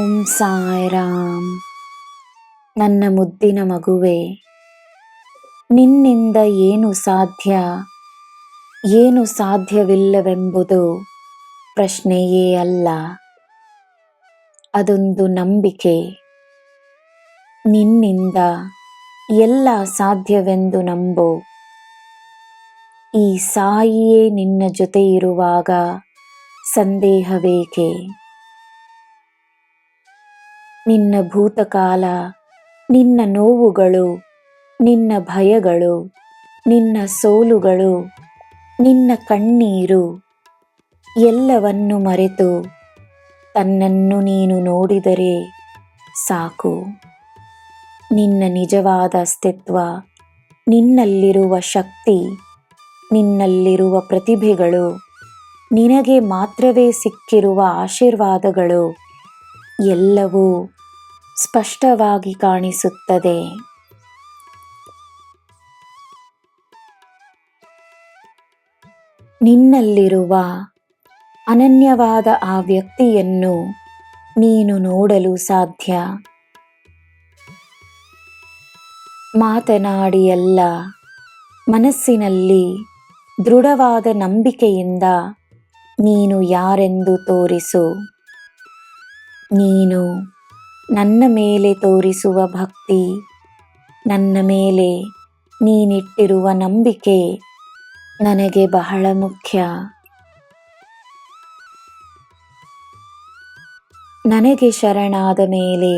ಓಂ ಸಾಯಿರಾಮ್. ನನ್ನ ಮುದ್ದಿನ ಮಗುವೆ, ನಿನ್ನಿಂದ ಏನು ಸಾಧ್ಯ, ಏನು ಸಾಧ್ಯವಿಲ್ಲವೆಂಬುದು ಪ್ರಶ್ನೆಯೇ ಅಲ್ಲ, ಅದೊಂದು ನಂಬಿಕೆ. ನಿನ್ನಿಂದ ಎಲ್ಲ ಸಾಧ್ಯವೆಂದು ನಂಬು. ಈ ಸಾಯಿಯೇ ನಿನ್ನ ಜೊತೆ ಇರುವಾಗ ಸಂದೇಹವೇಕೆ? ನಿನ್ನ ಭೂತಕಾಲ, ನಿನ್ನ ನೋವುಗಳು, ನಿನ್ನ ಭಯಗಳು, ನಿನ್ನ ಸೋಲುಗಳು, ನಿನ್ನ ಕಣ್ಣೀರು ಎಲ್ಲವನ್ನು ಮರೆತು ತನ್ನನ್ನು ನೀನು ನೋಡಿದರೆ ಸಾಕು. ನಿನ್ನ ನಿಜವಾದ ಅಸ್ತಿತ್ವ, ನಿನ್ನಲ್ಲಿರುವ ಶಕ್ತಿ, ನಿನ್ನಲ್ಲಿರುವ ಪ್ರತಿಭೆಗಳು, ನಿನಗೆ ಮಾತ್ರವೇ ಸಿಕ್ಕಿರುವ ಆಶೀರ್ವಾದಗಳು ಎಲ್ಲವೂ ಸ್ಪಷ್ಟವಾಗಿ ಕಾಣಿಸುತ್ತದೆ. ನಿನ್ನಲ್ಲಿರುವ ಅನನ್ಯವಾದ ಆ ವ್ಯಕ್ತಿಯನ್ನು ನೀನು ನೋಡಲು ಸಾಧ್ಯ. ಮಾತನಾಡಿ ಅಲ್ಲ, ಮನಸ್ಸಿನಲ್ಲಿ ದೃಢವಾದ ನಂಬಿಕೆಯಿಂದ ನೀನು ಯಾರೆಂದು ತೋರಿಸು. ನೀನು ನನ್ನ ಮೇಲೆ ತೋರಿಸುವ ಭಕ್ತಿ, ನನ್ನ ಮೇಲೆ ನೀನಿಟ್ಟಿರುವ ನಂಬಿಕೆ ನನಗೆ ಬಹಳ ಮುಖ್ಯ. ನನಗೆ ಶರಣಾದ ಮೇಲೆ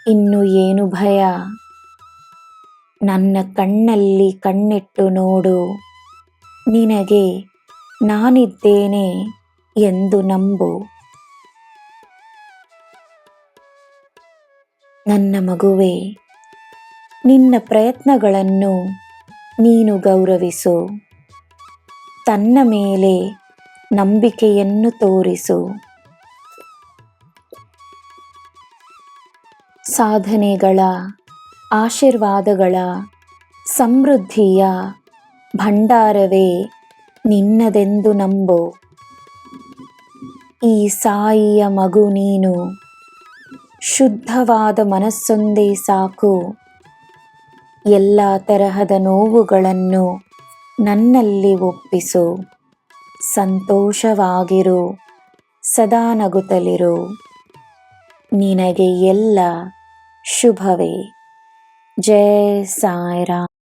ಇನ್ನು ಏನು ಭಯ? ನನ್ನ ಕಣ್ಣಲ್ಲಿ ಕಣ್ಣಿಟ್ಟು ನೋಡು, ನಿನಗೆ ನಾನಿದ್ದೇನೆ ಎಂದು ನಂಬು. ನನ್ನ ಮಗುವೆ, ನಿನ್ನ ಪ್ರಯತ್ನಗಳನ್ನು ನೀನು ಗೌರವಿಸು. ತನ್ನ ಮೇಲೆ ನಂಬಿಕೆಯನ್ನು ತೋರಿಸು. ಸಾಧನೆಗಳ, ಆಶೀರ್ವಾದಗಳ, ಸಮೃದ್ಧಿಯ ಭಂಡಾರವೇ ನಿನ್ನದೆಂದು ನಂಬು. ಈ ಸಾಯಿಯ ಮಗು ನೀನು. ಶುದ್ಧವಾದ ಮನಸ್ಸೊಂದೇ ಸಾಕು. ಎಲ್ಲ ತರಹದ ನೋವುಗಳನ್ನು ನನ್ನಲ್ಲಿ ಒಪ್ಪಿಸು. ಸಂತೋಷವಾಗಿರು, ಸದಾ ನಗುತ್ತಲಿರು. ನಿನಗೆ ಎಲ್ಲ ಶುಭವೇ. ಜೈ ಸಾಯಿರಾಮ್.